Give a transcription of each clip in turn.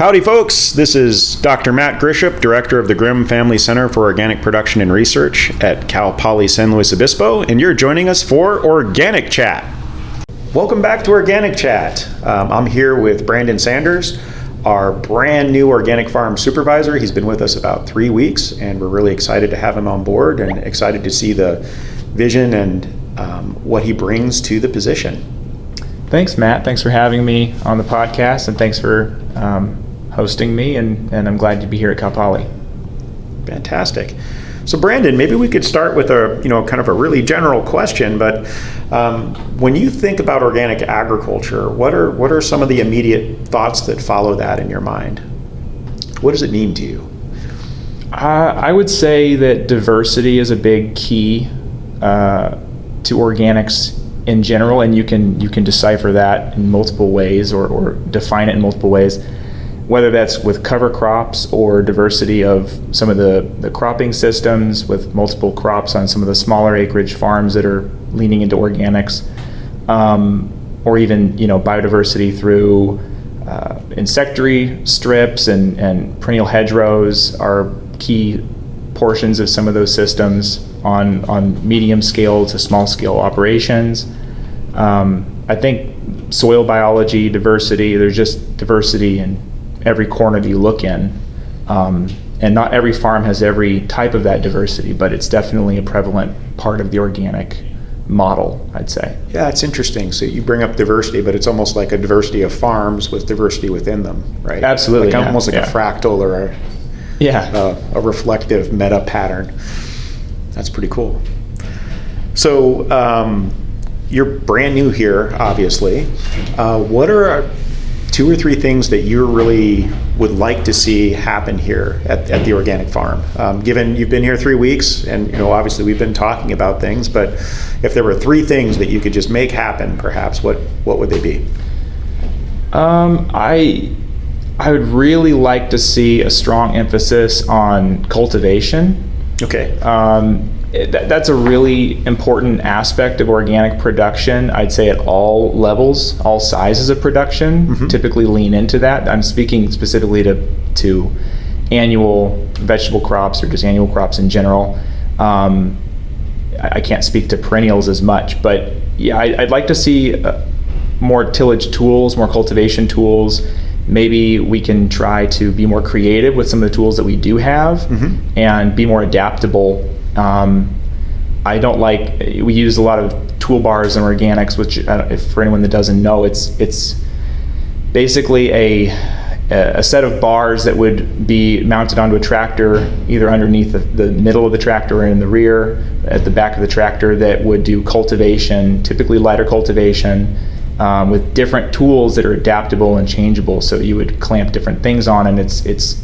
Howdy, folks. This is Dr. Matt Grieshop, Director of the Grimm Family Center for Organic Production and Research at Cal Poly San Luis Obispo, and you're joining us for Organic Chat. Welcome back to Organic Chat. I'm here with Brandon Sanders, our brand new organic farm supervisor. He's been with us about 3 weeks, and we're really excited to have him on board and excited to see the vision and what he brings to the position. Thanks, Matt. Thanks for having me on the podcast, and thanks for hosting me, and I'm glad to be here at Cal Poly. Fantastic. So Brandon, maybe we could start with a kind of a really general question, but when you think about organic agriculture, what are some of the immediate thoughts that follow that in your mind? What does it mean to you? I would say that diversity is a big key to organics in general, and you can decipher that in multiple ways or define it in multiple ways, whether that's with cover crops or diversity of some of the cropping systems with multiple crops on some of the smaller acreage farms that are leaning into organics, or even biodiversity through insectary strips and perennial hedgerows are key portions of some of those systems on medium scale to small scale operations. I think soil biology, diversity, there's just diversity in every corner that you look in. And not every farm has every type of that diversity, but it's definitely a prevalent part of the organic model, I'd say. Yeah, it's interesting. So you bring up diversity, but it's almost like a diversity of farms with diversity within them, right? Absolutely. Like almost like a fractal or a reflective meta pattern. That's pretty cool. So you're brand new here, obviously. What are 2 or 3 things that you really would like to see happen here at the organic farm? Given you've been here 3 weeks, and obviously we've been talking about things, but if there were 3 things that you could just make happen, perhaps, what would they be? I would really like to see a strong emphasis on cultivation. Okay. That's a really important aspect of organic production. I'd say at all levels, all sizes of production, typically lean into that. I'm speaking specifically to annual vegetable crops or just annual crops in general. I can't speak to perennials as much, but yeah, I'd like to see more tillage tools, more cultivation tools. Maybe we can try to be more creative with some of the tools that we do have and be more adaptable. I don't like, we use a lot of toolbars in organics, which if for anyone that doesn't know, it's basically a set of bars that would be mounted onto a tractor, either underneath the middle of the tractor or in the rear, at the back of the tractor, that would do cultivation, typically lighter cultivation, with different tools that are adaptable and changeable. So you would clamp different things on, and it's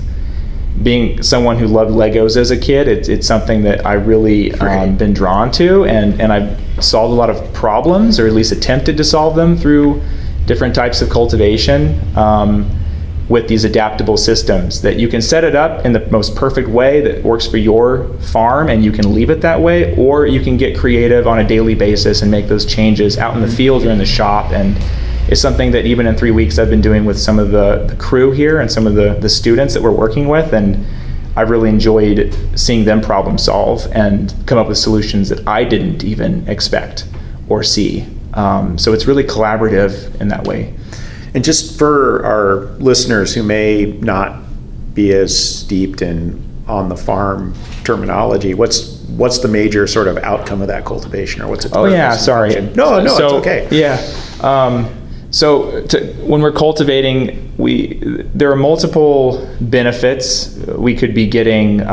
being someone who loved Legos as a kid, it's something that I really been drawn to, and I've solved a lot of problems, or at least attempted to solve them through different types of cultivation with these adaptable systems that you can set it up in the most perfect way that works for your farm, and you can leave it that way, or you can get creative on a daily basis and make those changes out in the field or in the shop. And it's something that even in 3 weeks I've been doing with some of the crew here and some of the students that we're working with, and I've really enjoyed seeing them problem solve and come up with solutions that I didn't even expect or see. So it's really collaborative in that way. And just for our listeners who may not be as steeped in on the farm terminology, what's the major sort of outcome of that cultivation, or what's it? Oh yeah, sorry. No, it's okay. Yeah. So when we're cultivating, there are multiple benefits. We could be getting,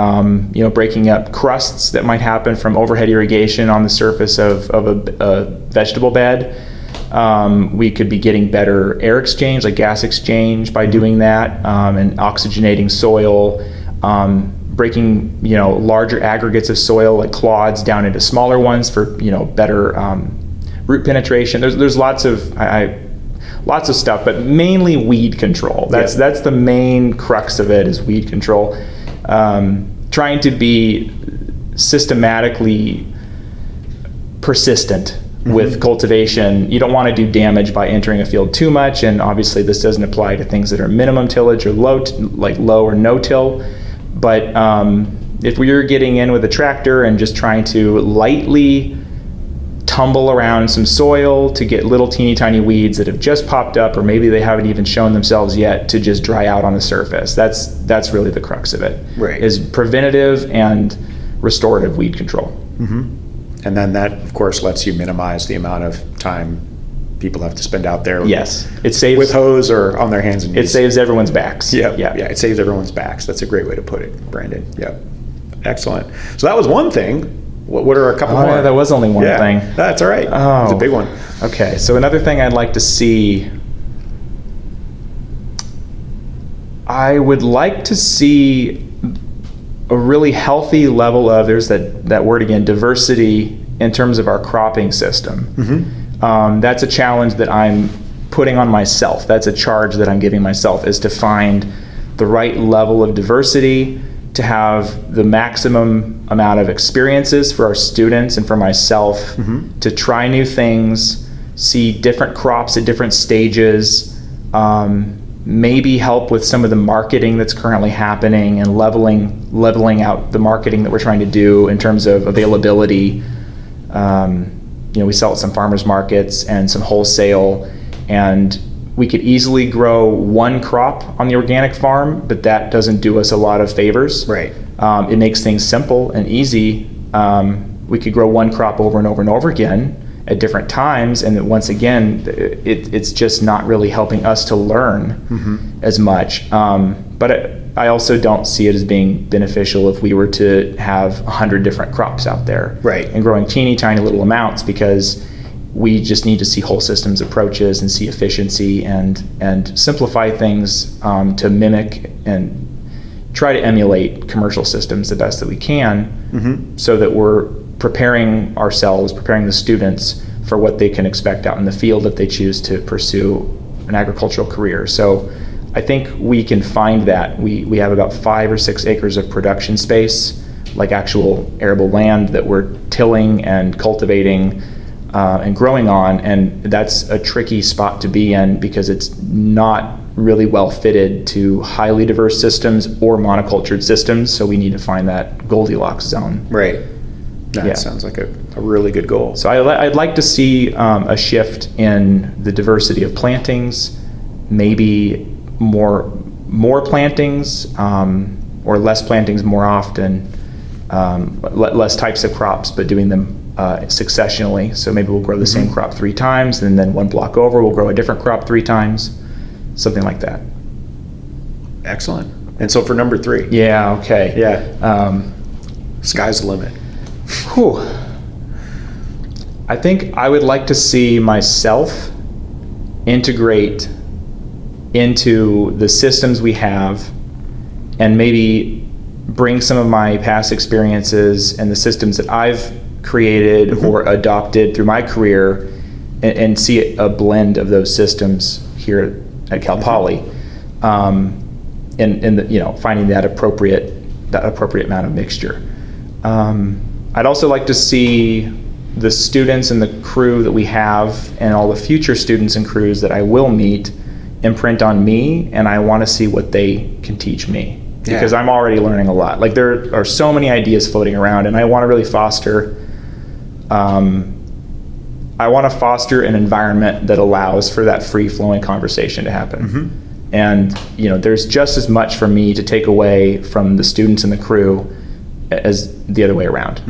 breaking up crusts that might happen from overhead irrigation on the surface of a vegetable bed. We could be getting better air exchange, like gas exchange, by doing that, and oxygenating soil, breaking larger aggregates of soil like clods down into smaller ones for better root penetration. There's lots of stuff, but mainly weed control. That's the main crux of it, is weed control. Trying to be systematically persistent with cultivation. You don't want to do damage by entering a field too much, and obviously this doesn't apply to things that are minimum tillage or low or no till. But if we were getting in with a tractor and just trying to lightly tumble around some soil to get little teeny tiny weeds that have just popped up, or maybe they haven't even shown themselves yet, to just dry out on the surface, that's really the crux of it. Right. Is preventative and restorative weed control. And then that, of course, lets you minimize the amount of time people have to spend out there. Yes, it saves with hose or on their hands and knees. It saves everyone's backs. Yeah, it saves everyone's backs. That's a great way to put it, Brandon. Yep. Excellent. So that was one thing. What are a couple more? Yeah, that was only one thing. That's all right. Oh. It's a big one. Okay, so another thing I'd like to see, I would like to see a really healthy level of, there's that word again, diversity in terms of our cropping system. That's a challenge that I'm putting on myself. That's a charge that I'm giving myself, is to find the right level of diversity, to have the maximum amount of experiences for our students and for myself, to try new things, see different crops at different stages, maybe help with some of the marketing that's currently happening and leveling out the marketing that we're trying to do in terms of availability. We sell at some farmers markets and some wholesale, and we could easily grow one crop on the organic farm, but that doesn't do us a lot of favors. Right. It makes things simple and easy. We could grow one crop over and over and over again at different times, and then once again, it's just not really helping us to learn as much. But I also don't see it as being beneficial if we were to have 100 different crops out there, right, and growing teeny tiny little amounts, because we just need to see whole systems approaches and see efficiency and simplify things to mimic and try to emulate commercial systems the best that we can, so that we're preparing ourselves, preparing the students for what they can expect out in the field if they choose to pursue an agricultural career. So I think we can find that. We have about 5 or 6 acres of production space, like actual arable land that we're tilling and cultivating and growing on, and that's a tricky spot to be in because it's not really well fitted to highly diverse systems or monocultured systems, so we need to find that Goldilocks zone. Right. That sounds like a really good goal. So I'd like to see a shift in the diversity of plantings, maybe more plantings or less plantings more often, less types of crops, but doing them successionally. So maybe we'll grow the same crop 3 times, and then one block over we'll grow a different crop 3 times, something like that. Excellent. And so for number 3. Yeah, okay. Yeah. Sky's the limit. Whew. I think I would like to see myself integrate into the systems we have and maybe bring some of my past experiences and the systems that I've created or adopted through my career and see a blend of those systems here at Cal Poly, and finding that appropriate amount of mixture. I'd also like to see the students and the crew that we have and all the future students and crews that I will meet imprint on me, and I want to see what they can teach me, because I'm already learning a lot. Like, there are so many ideas floating around, and I want to really foster an environment that allows for that free-flowing conversation to happen. And there's just as much for me to take away from the students and the crew as the other way around.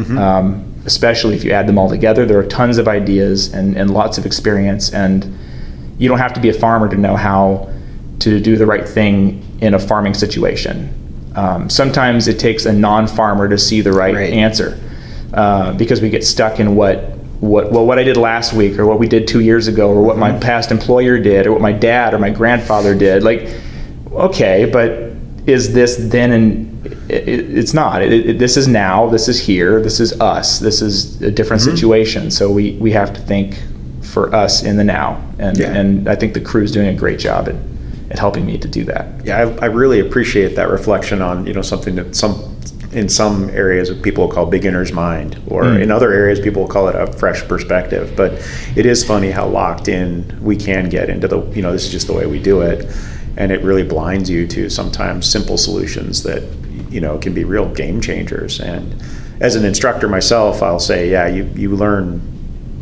Especially if you add them all together, there are tons of ideas and lots of experience, and you don't have to be a farmer to know how to do the right thing in a farming situation. Sometimes it takes a non-farmer to see the right answer, because we get stuck in what I did last week, or what we did 2 years ago, or what my past employer did, or what my dad or my grandfather did. Like, okay, but is this then? And it's not. This is now. This is here. This is us. This is a different situation. So we have to think for us in the now, and I think the crew's doing a great job at helping me to do that. Yeah, I really appreciate that reflection on something that in some areas people will call beginner's mind, or in other areas people will call it a fresh perspective. But it is funny how locked in we can get into the, this is just the way we do it. And it really blinds you to sometimes simple solutions that, can be real game changers. And as an instructor myself, I'll say, yeah, you learn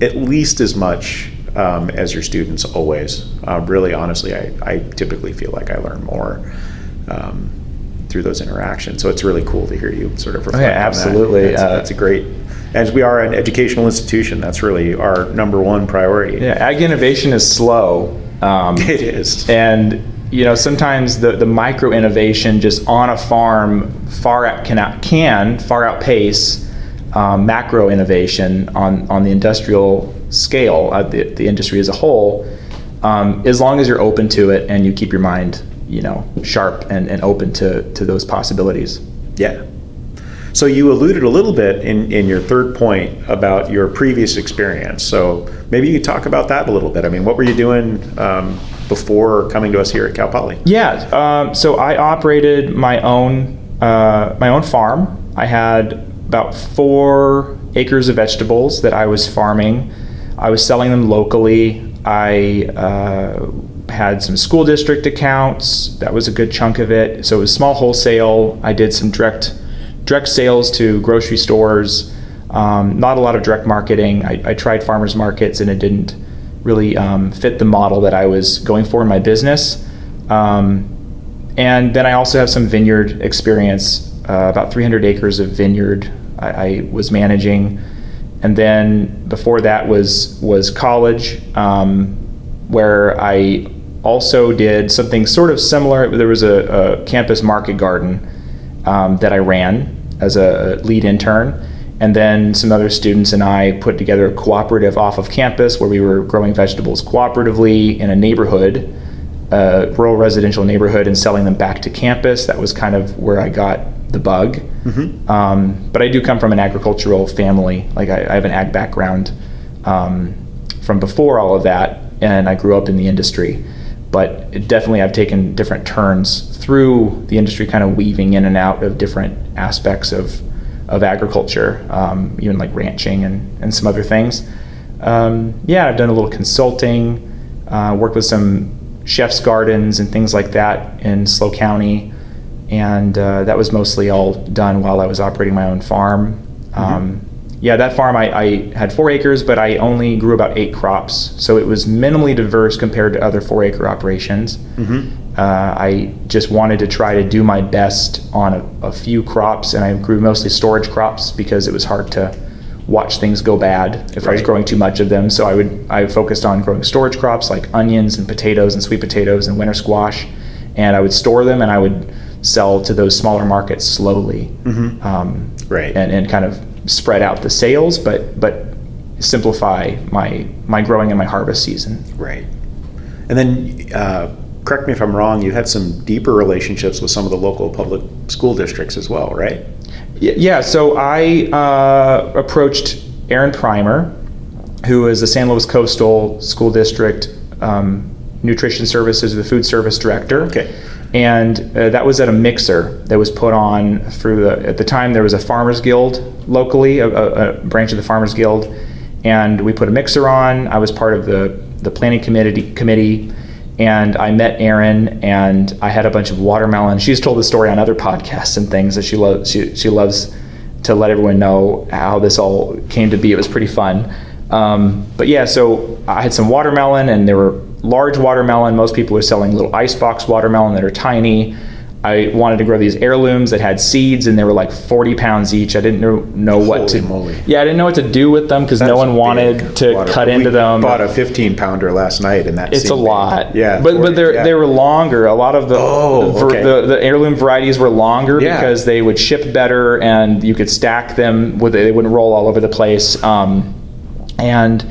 at least as much as your students always. Really, honestly, I typically feel like I learn more through those interactions. So it's really cool to hear you sort of reflect on absolutely. that. That's a great, as we are an educational institution, that's really our number one priority. Yeah, ag innovation is slow. It is. And sometimes the micro innovation just on a farm can far outpace macro innovation on the industrial scale, the industry as a whole, as long as you're open to it and you keep your mind, sharp and open to those possibilities. Yeah. So you alluded a little bit in your third point about your previous experience. So maybe you could talk about that a little bit. I mean, what were you doing before coming to us here at Cal Poly? Yeah. So I operated my own farm. I had about 4 acres of vegetables that I was farming. I was selling them locally. I had some school district accounts. That was a good chunk of it. So it was small wholesale. I did some direct sales to grocery stores. Not a lot of direct marketing. I tried farmers markets and it didn't really fit the model that I was going for in my business. And then I also have some vineyard experience, about 300 acres of vineyard I was managing. And then before that was college, where I also did something sort of similar. There was a campus market garden that I ran as a lead intern. And then some other students and I put together a cooperative off of campus where we were growing vegetables cooperatively in a neighborhood, rural residential neighborhood, and selling them back to campus. That was kind of where I got the bug. Mm-hmm. But I do come from an agricultural family. Like I have an ag background from before all of that, and I grew up in the industry. But definitely I've taken different turns through the industry, kind of weaving in and out of different aspects of agriculture, even like ranching and some other things. I've done a little consulting, worked with some chef's gardens and things like that in SLO County, and that was mostly all done while I was operating my own farm. That farm, I had 4 acres, but I only grew about 8 crops, so it was minimally diverse compared to other 4-acre operations. I just wanted to try to do my best on a few crops, and I grew mostly storage crops because it was hard to watch things go bad if I was growing too much of them. So I focused on growing storage crops like onions and potatoes and sweet potatoes and winter squash, and I would store them and I would sell to those smaller markets slowly, and kind of spread out the sales, but simplify my growing and my harvest season. Right. And then, correct me if I'm wrong, you had some deeper relationships with some of the local public school districts as well, right? Yeah, so I approached Aaron Primer, who is the San Luis Coastal School District Nutrition Services, the food service director. Okay. And that was at a mixer that was put on through at the time there was a Farmers Guild locally, a branch of the Farmers Guild, and we put a mixer on. I was part of the planning committee, and I met Erin, and I had a bunch of watermelon. She's told the story on other podcasts and things that she loves to let everyone know how this all came to be. It was pretty fun. So I had some watermelon, and there were large watermelon. Most people are selling little icebox watermelon that are tiny. I wanted to grow these heirlooms that had seeds, and they were like 40 pounds each. I didn't know what to. Moly. Yeah, I didn't know what to do with them because no one wanted to cut into them. We bought a 15-pounder last night, and that's it's a lot. Yeah, but they were longer. A lot of the heirloom varieties were longer because they would ship better, and you could stack them. They wouldn't roll all over the place. And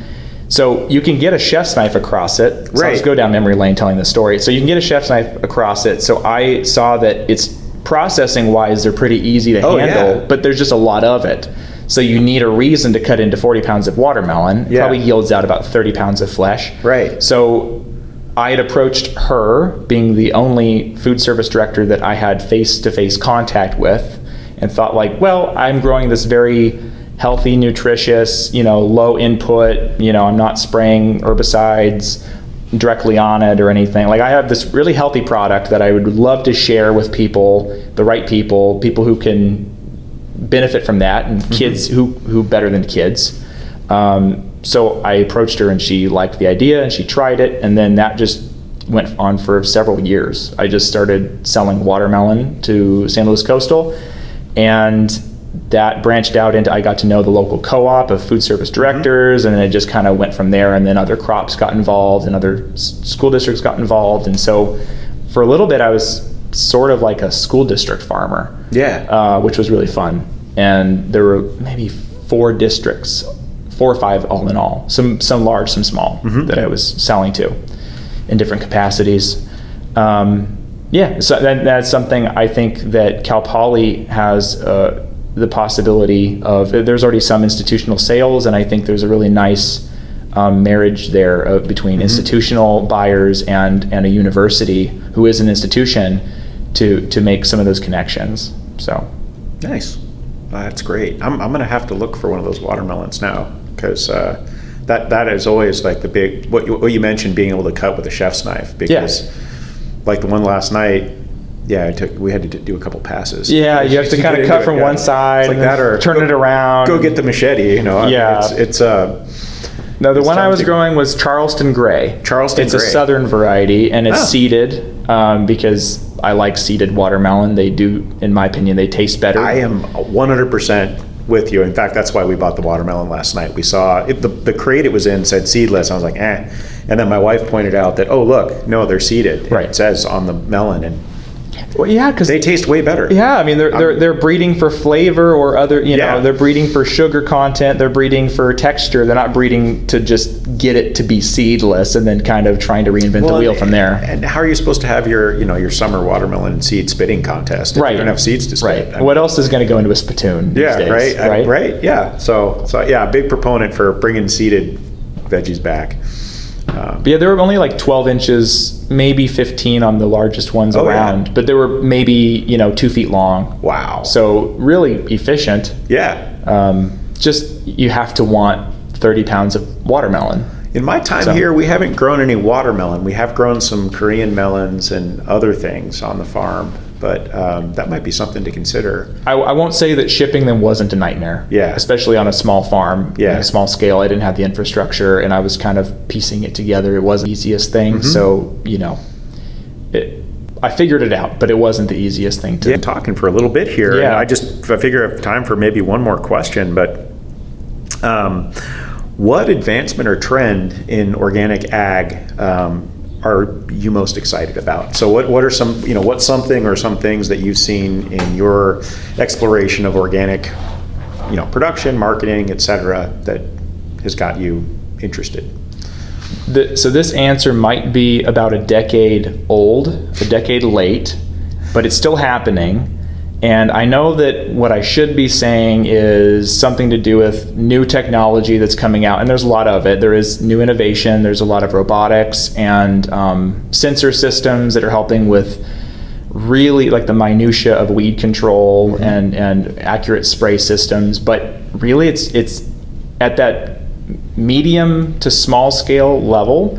so you can get a chef's knife across it. So I'll just go down memory lane telling the story. So you can get a chef's knife across it. So I saw that it's processing-wise, they're pretty easy to handle, but there's just a lot of it. So you need a reason to cut into 40 pounds of watermelon. It probably yields out about 30 pounds of flesh. Right. So I had approached her, being the only food service director that I had face-to-face contact with, and thought like, well, I'm growing this very healthy, nutritious, low input, I'm not spraying herbicides directly on it or anything. Like I have this really healthy product that I would love to share with people, the right people who can benefit from that, and kids who better than kids. So I approached her and she liked the idea and she tried it, and then that just went on for several years. I just started selling watermelon to San Luis Coastal, and that branched out into, I got to know the local co-op of food service directors, and then it just kind of went from there, and then other crops got involved and other school districts got involved. And so for a little bit I was sort of like a school district farmer, which was really fun. And there were maybe 4 districts, 4 or 5 all in all, some large, some small, that I was selling to in different capacities. So that's something I think that Cal Poly has the possibility of. There's already some institutional sales, and I think there's a really nice marriage there between institutional buyers and a university who is an institution to make some of those connections. So nice. That's great. I'm going to have to look for one of those watermelons now, because that is always like the big, what you mentioned, being able to cut with a chef's knife, because like the one last night, we had to do a couple passes. Yeah, you have to kind of cut from one side, like that, or turn it around. Go get the machete, It's no, the one I was growing was Charleston Gray. It's Gray. A southern variety, and it's seeded because I like seeded watermelon. They do, in my opinion, they taste better. I am 100% with you. In fact, that's why we bought the watermelon last night. We saw the crate it was in said seedless. I was like, eh. And then my wife pointed out that, oh, look, no, they're seeded. Right. It says on the melon, and well, because they taste way better. Yeah, I mean they're breeding for flavor or other, they're breeding for sugar content. They're breeding for texture. They're not breeding to just get it to be seedless and then kind of trying to reinvent the wheel from there. And how are you supposed to have your summer watermelon seed spitting contest if you don't have seeds to spit? Right. What else is going to go into a spittoon these days? Right. Yeah. So big proponent for bringing seeded veggies back. There were only like 12 inches, maybe 15 on the largest ones around, but they were maybe 2 feet long. Wow. So really efficient. Yeah. Just you have to want 30 pounds of watermelon. In my time here, we haven't grown any watermelon. We have grown some Korean melons and other things on the farm, but that might be something to consider. I won't say that shipping them wasn't a nightmare. Yeah. Especially on a small farm, on a small scale. I didn't have the infrastructure, and I was kind of piecing it together. It wasn't the easiest thing, so I figured it out, but it wasn't the easiest thing to. Yeah, talking for a little bit here. Yeah. And I figure I have time for maybe one more question, but what advancement or trend in organic ag are you most excited about? So what are some, what's something or some things that you've seen in your exploration of organic, production, marketing, et cetera, that has got you interested? So this answer might be about a decade old, a decade late, but it's still happening. And I know that what I should be saying is something to do with new technology that's coming out, and there's a lot of it. There is new innovation, there's a lot of robotics and sensor systems that are helping with really like the minutia of weed control and accurate spray systems. But really it's at that medium to small scale level.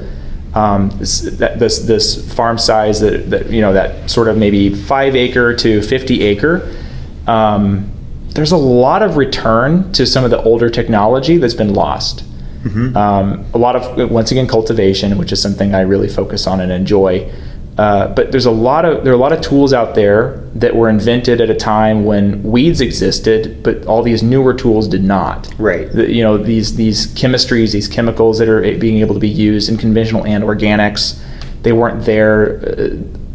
This farm size that sort of maybe 5 acre to 50 acre, there's a lot of return to some of the older technology that's been lost. A lot of, once again, cultivation, which is something I really focus on and enjoy. But there are a lot of tools out there that were invented at a time when weeds existed, but all these newer tools did not. Right. These chemistries, these chemicals that are being able to be used in conventional and organics, they weren't there.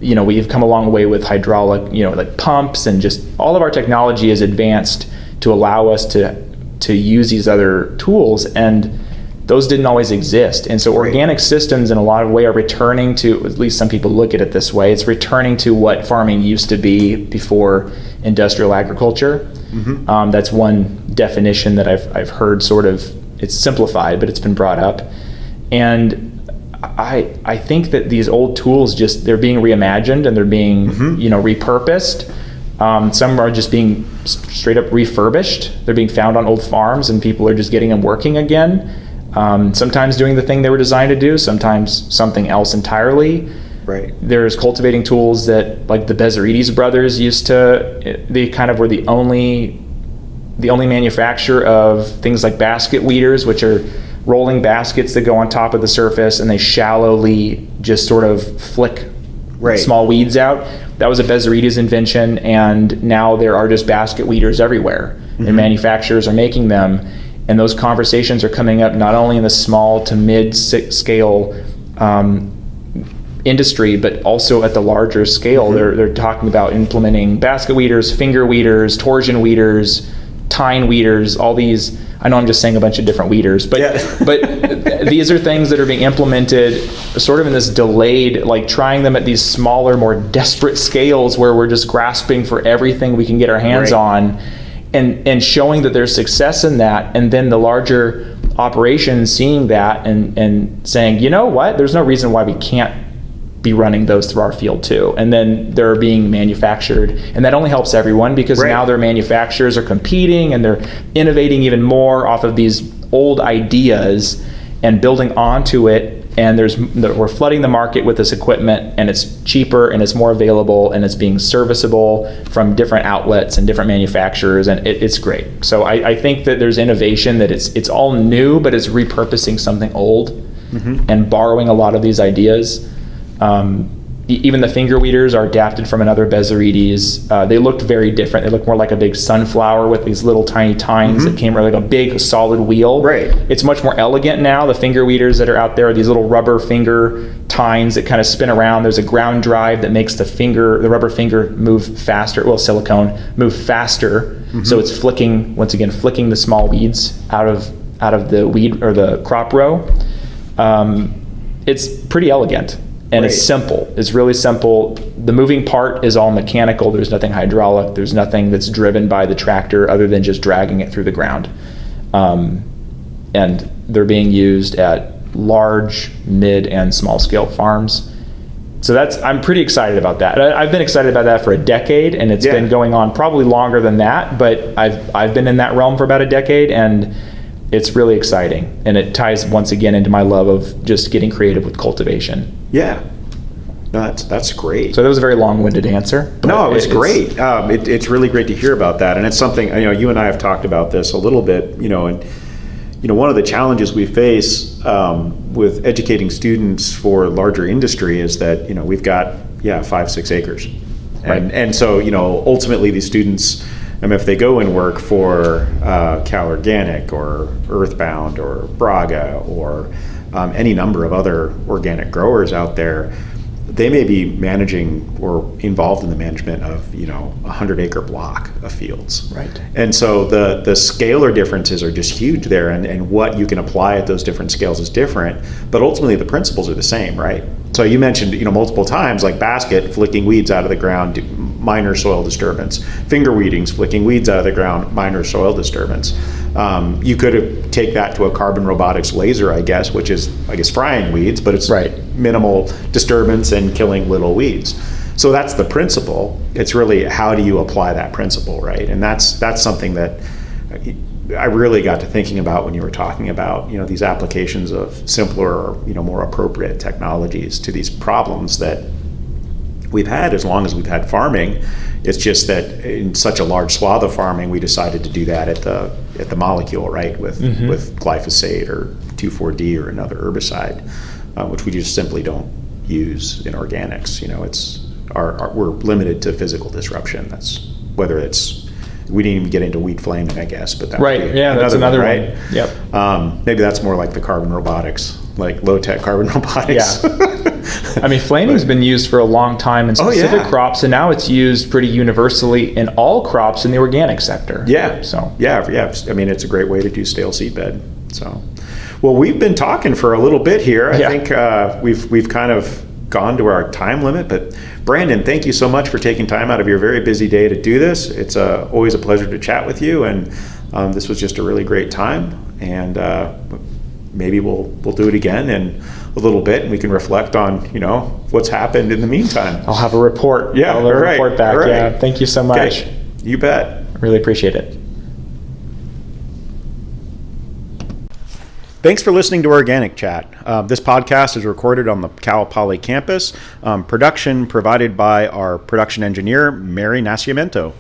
We've come a long way with hydraulic, like pumps, and just all of our technology is advanced to allow us to use these other tools, and those didn't always exist. And so organic systems in a lot of ways are returning to, at least some people look at it this way, it's returning to what farming used to be before industrial agriculture. That's one definition that I've heard sort of, it's simplified, but it's been brought up. And I think that these old tools they're being reimagined and they're being repurposed Some are just being straight up refurbished. They're being found on old farms, and people are just getting them working again. Sometimes doing the thing they were designed to do, sometimes something else entirely. Right. There's cultivating tools that, like the Bezarides brothers used to, they kind of were the only manufacturer of things like basket weeders, which are rolling baskets that go on top of the surface and they shallowly just sort of flick small weeds out. That was a Bezarides invention, and now there are just basket weeders everywhere, and manufacturers are making them. And those conversations are coming up not only in the small to mid-scale industry, but also at the larger scale. They're talking about implementing basket weeders, finger weeders, torsion weeders, tine weeders, all these. I know I'm just saying a bunch of different weeders, but but these are things that are being implemented sort of in this delayed, like trying them at these smaller, more desperate scales where we're just grasping for everything we can get our hands on, and showing that there's success in that, and then the larger operations seeing that and saying, you know what, there's no reason why we can't be running those through our field too. And then they're being manufactured, and that only helps everyone, because now their manufacturers are competing and they're innovating even more off of these old ideas and building onto it. And we're flooding the market with this equipment, and it's cheaper and it's more available and it's being serviceable from different outlets and different manufacturers, and it's great. So I think that there's innovation, that it's all new, but it's repurposing something old and borrowing a lot of these ideas. Even the finger weeders are adapted from another Bezarides. They looked very different. They looked more like a big sunflower with these little tiny tines that came like a big solid wheel. Right. It's much more elegant now. The finger weeders that are out there are these little rubber finger tines that kind of spin around. There's a ground drive that makes the rubber finger move faster. Well, silicone move faster. So it's flicking the small weeds out of the weed or the crop row. It's pretty elegant. And it's simple. It's really simple. The moving part is all mechanical. There's nothing hydraulic. There's nothing that's driven by the tractor other than just dragging it through the ground. And they're being used at large, mid, and small scale farms. So I'm pretty excited about that. I've been excited about that for a decade, and it's been going on probably longer than that, but I've been in that realm for about a decade, and it's really exciting, and it ties once again into my love of just getting creative with cultivation. Yeah, no, that's great. So that was a very long-winded answer. No, it was great. It's really great to hear about that, and it's something, you and I have talked about this a little bit, and one of the challenges we face with educating students for larger industry is that we've got 5-6 acres, and so ultimately these students, if they go and work for Cal Organic or Earthbound or Braga or any number of other organic growers out there, they may be managing or involved in the management of 100-acre block of fields. Right. And so the scalar differences are just huge there, and what you can apply at those different scales is different, but ultimately the principles are the same, right? So you mentioned multiple times, like basket, flicking weeds out of the ground, minor soil disturbance. Finger weedings, flicking weeds out of the ground, minor soil disturbance. You could take that to a carbon robotics laser, I guess, which is, frying weeds, but it's minimal disturbance and killing little weeds. So that's the principle. It's really, how do you apply that principle, right? And that's something that I really got to thinking about when you were talking about, these applications of simpler or, more appropriate technologies to these problems that we've had as long as we've had farming. It's just that in such a large swath of farming, we decided to do that at the molecule, right, with glyphosate or 2,4-D or another herbicide, which we just simply don't use in organics. We're limited to physical disruption. That's whether it's, we didn't even get into weed flaming, I guess, but that that's another one, right? Yep. Maybe that's more like the carbon robotics, like low-tech carbon robotics. Yeah. Flaming's been used for a long time in specific crops, and now it's used pretty universally in all crops in the organic sector. Yeah. So it's a great way to do stale seedbed. So, well, we've been talking for a little bit here. I think we've kind of gone to our time limit, but Brandon, thank you so much for taking time out of your very busy day to do this. It's always a pleasure to chat with you, and this was just a really great time, and maybe we'll do it again, and a little bit, and we can reflect on, what's happened in the meantime. I'll have a report. Yeah, I'll have a report back. all right. Yeah, thank you so much. Okay, you bet. Really appreciate it. Thanks for listening to Organic Chat. This podcast is recorded on the Cal Poly campus. Production provided by our production engineer, Mary Nascimento.